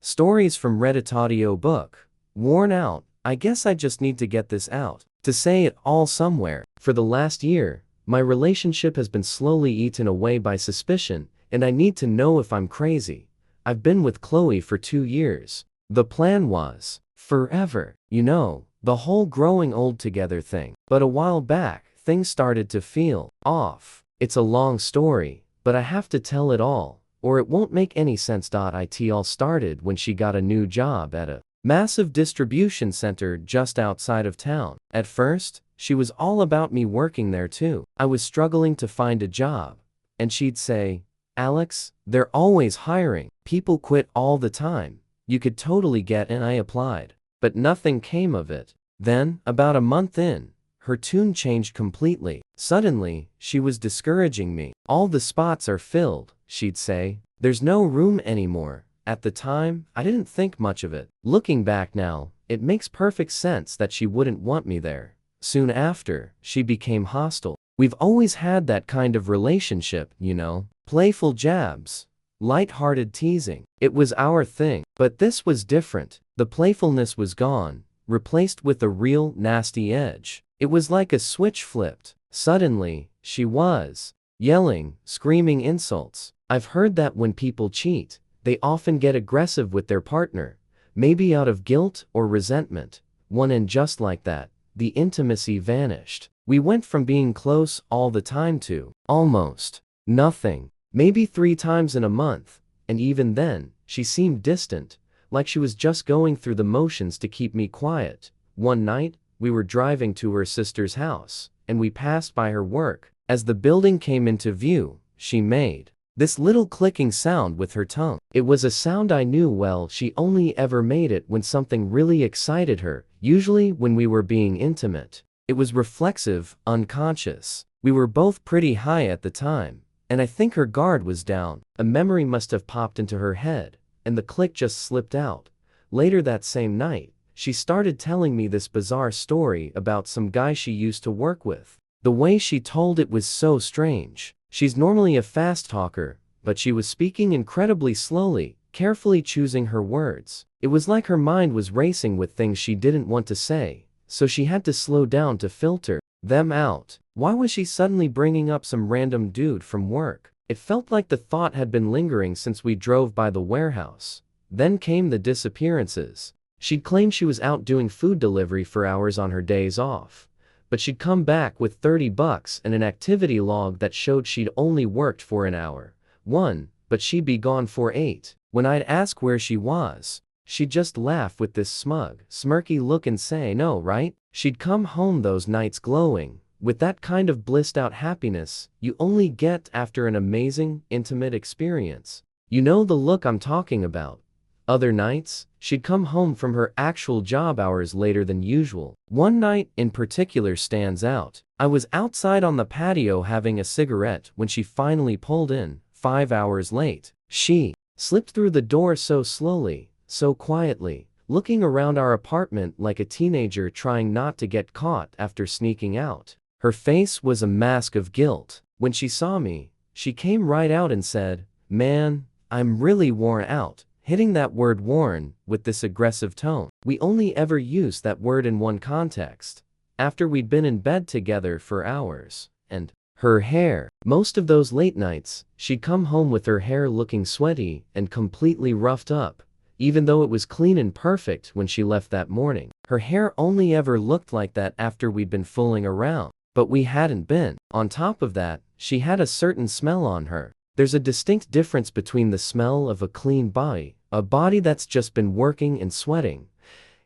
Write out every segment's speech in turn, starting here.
Stories from Reddit audiobook. Worn out. I guess I just need to get this out. To say it all somewhere. For the last year, my relationship has been slowly eaten away by suspicion, and I need to know if I'm crazy. I've been with Chloe for 2 years. The plan was forever. You know, the whole growing old together thing. But a while back, things started to feel off. It's a long story, but I have to tell it all, or it won't make any sense. It all started when she got a new job at a massive distribution center just outside of town. At first, she was all about me working there too. I was struggling to find a job, and she'd say, "Alex, they're always hiring. People quit all the time. You could totally get in." I applied, but nothing came of it. Then, about a month in, her tune changed completely. Suddenly, she was discouraging me. "All the spots are filled," she'd say. "There's no room anymore." At the time, I didn't think much of it. Looking back now, it makes perfect sense that she wouldn't want me there. Soon after, she became hostile. We've always had that kind of relationship, you know. Playful jabs, light-hearted teasing. It was our thing. But this was different. The playfulness was gone, replaced with a real, nasty edge. It was like a switch flipped. Suddenly, she was yelling, screaming insults. I've heard that when people cheat, they often get aggressive with their partner, maybe out of guilt or resentment. And just like that, the intimacy vanished. We went from being close all the time to almost nothing. Maybe 3 times in a month, and even then, she seemed distant, like she was just going through the motions to keep me quiet. One night, we were driving to her sister's house, and we passed by her work. As the building came into view, she made this little clicking sound with her tongue. It was a sound I knew well. She only ever made it when something really excited her, usually when we were being intimate. It was reflexive, unconscious. We were both pretty high at the time, and I think her guard was down. A memory must have popped into her head, and the click just slipped out. Later that same night, she started telling me this bizarre story about some guy she used to work with. The way she told it was so strange. She's normally a fast talker, but she was speaking incredibly slowly, carefully choosing her words. It was like her mind was racing with things she didn't want to say, so she had to slow down to filter them out. Why was she suddenly bringing up some random dude from work? It felt like the thought had been lingering since we drove by the warehouse. Then came the disappearances. She'd claim she was out doing food delivery for hours on her days off, but she'd come back with $30 and an activity log that showed she'd only worked for an hour. But she'd be gone for 8. When I'd ask where she was, she'd just laugh with this smug, smirky look and say, "No, right?" She'd come home those nights glowing, with that kind of blissed-out happiness you only get after an amazing, intimate experience. You know the look I'm talking about. Other nights, she'd come home from her actual job hours later than usual. One night in particular stands out. I was outside on the patio having a cigarette when she finally pulled in, 5 hours late. She slipped through the door so slowly, so quietly, looking around our apartment like a teenager trying not to get caught after sneaking out. Her face was a mask of guilt. When she saw me, she came right out and said, "Man, I'm really worn out," hitting that word worn with this aggressive tone. We only ever used that word in one context, after we'd been in bed together for hours. And her hair. Most of those late nights, she'd come home with her hair looking sweaty and completely roughed up, even though it was clean and perfect when she left that morning. Her hair only ever looked like that after we'd been fooling around, but we hadn't been. On top of that, she had a certain smell on her. There's a distinct difference between the smell of a clean body, a body that's just been working and sweating,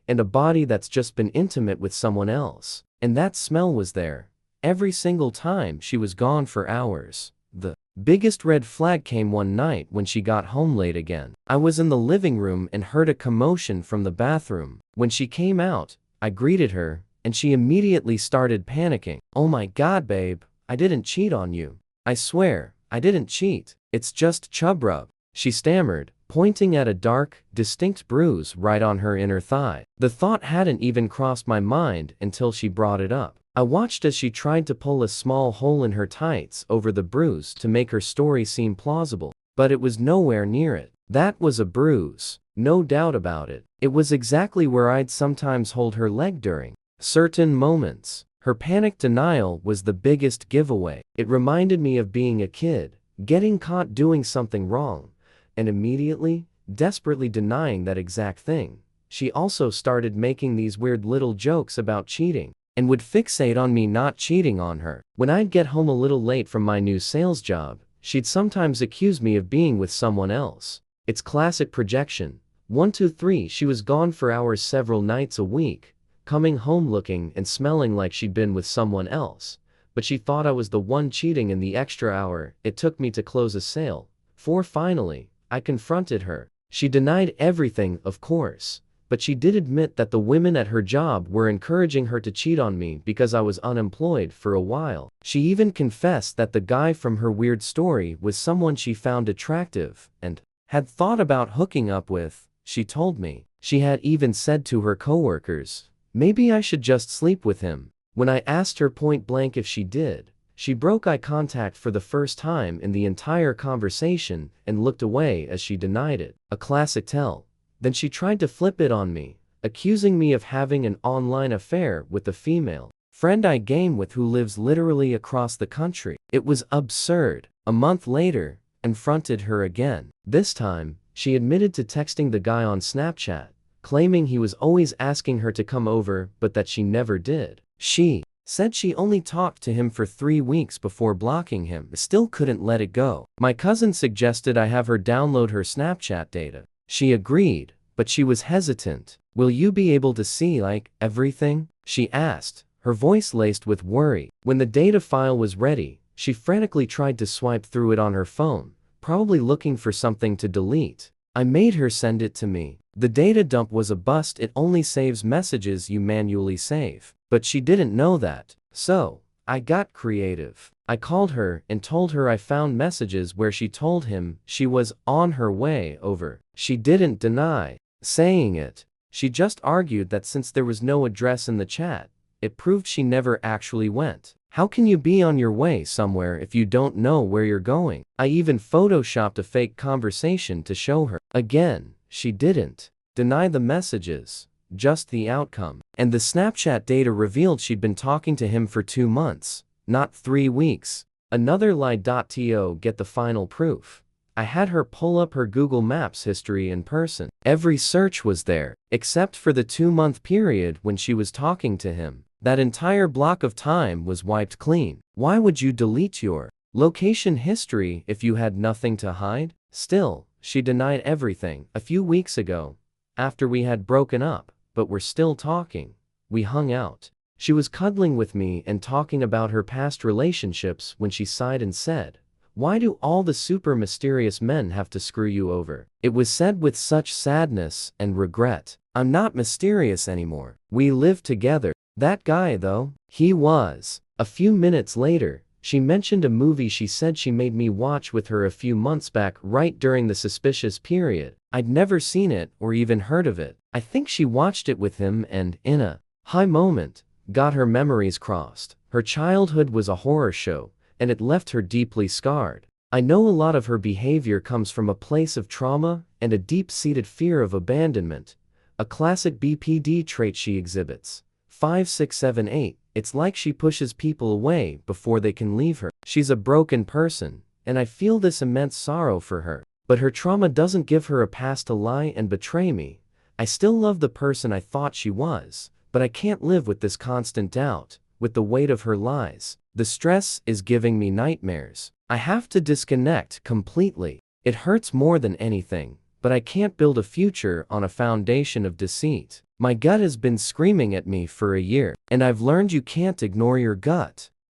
and a body that's just been intimate with someone else. And that smell was there every single time she was gone for hours. The biggest red flag came one night when she got home late again. I was in the living room and heard a commotion from the bathroom. When she came out, I greeted her, and she immediately started panicking. "Oh my God, babe, I didn't cheat on you. I swear, I didn't cheat. It's just chub rub," she stammered, pointing at a dark, distinct bruise right on her inner thigh. The thought hadn't even crossed my mind until she brought it up. I watched as she tried to pull a small hole in her tights over the bruise to make her story seem plausible, but it was nowhere near it. That was a bruise, No doubt about it. It was exactly where I'd sometimes hold her leg during certain moments. Her panic denial was the biggest giveaway. It reminded me of being a kid, getting caught doing something wrong, and immediately, desperately denying that exact thing. She also started making these weird little jokes about cheating, and would fixate on me not cheating on her. When I'd get home a little late from my new sales job, she'd sometimes accuse me of being with someone else. It's classic projection. 1, 2, 3. She was gone for hours several nights a week, coming home looking and smelling like she'd been with someone else. But she thought I was the one cheating in the extra hour it took me to close a sale. 4. Finally, I confronted her. She denied everything, of course, but she did admit that the women at her job were encouraging her to cheat on me because I was unemployed for a while. She even confessed that the guy from her weird story was someone she found attractive and had thought about hooking up with. She told me. She had even said to her coworkers, maybe I should just sleep with him. When I asked her point blank if she did, she broke eye contact for the first time in the entire conversation and looked away as she denied it. A classic tell. Then she tried to flip it on me, accusing me of having an online affair with a female friend I game with who lives literally across the country. It was absurd. A month later, confronted her again. This time, she admitted to texting the guy on Snapchat, claiming he was always asking her to come over but that she never did. She said she only talked to him for 3 weeks before blocking him, but still couldn't let it go. My cousin suggested I have her download her Snapchat data. She agreed, but she was hesitant. Will you be able to see, like, everything? She asked, her voice laced with worry. When the data file was ready, she frantically tried to swipe through it on her phone, probably looking for something to delete. I made her send it to me. The data dump was a bust. It only saves messages you manually save. But she didn't know that. So, I got creative. I called her and told her I found messages where she told him she was on her way over. She didn't deny saying it. She just argued that since there was no address in the chat, it proved she never actually went. How can you be on your way somewhere if you don't know where you're going? I even photoshopped a fake conversation to show her. Again, she didn't deny the messages, just the outcome. And the Snapchat data revealed she'd been talking to him for 2 months, not 3 weeks. Another lie. To get the final proof, I had her pull up her Google Maps history in person. Every search was there, except for the 2-month period when she was talking to him. That entire block of time was wiped clean. Why would you delete your location history if you had nothing to hide? Still, she denied everything. A few weeks ago, after we had broken up, but were still talking, we hung out. She was cuddling with me and talking about her past relationships when she sighed and said, "Why do all the super mysterious men have to screw you over?" It was said with such sadness and regret. I'm not mysterious anymore. We live together. That guy though, he was. A few minutes later, she mentioned a movie she said she made me watch with her a few months back right during the suspicious period. I'd never seen it or even heard of it. I think she watched it with him and, in a high moment, got her memories crossed. Her childhood was a horror show, and it left her deeply scarred. I know a lot of her behavior comes from a place of trauma and a deep-seated fear of abandonment, a classic BPD trait she exhibits. 5, 6, 7, 8. It's like she pushes people away before they can leave her. She's a broken person, and I feel this immense sorrow for her. But her trauma doesn't give her a pass to lie and betray me. I still love the person I thought she was, but I can't live with this constant doubt, with the weight of her lies. The stress is giving me nightmares. I have to disconnect completely. It hurts more than anything, but I can't build a future on a foundation of deceit. My gut has been screaming at me for a year, and I've learned you can't ignore your gut.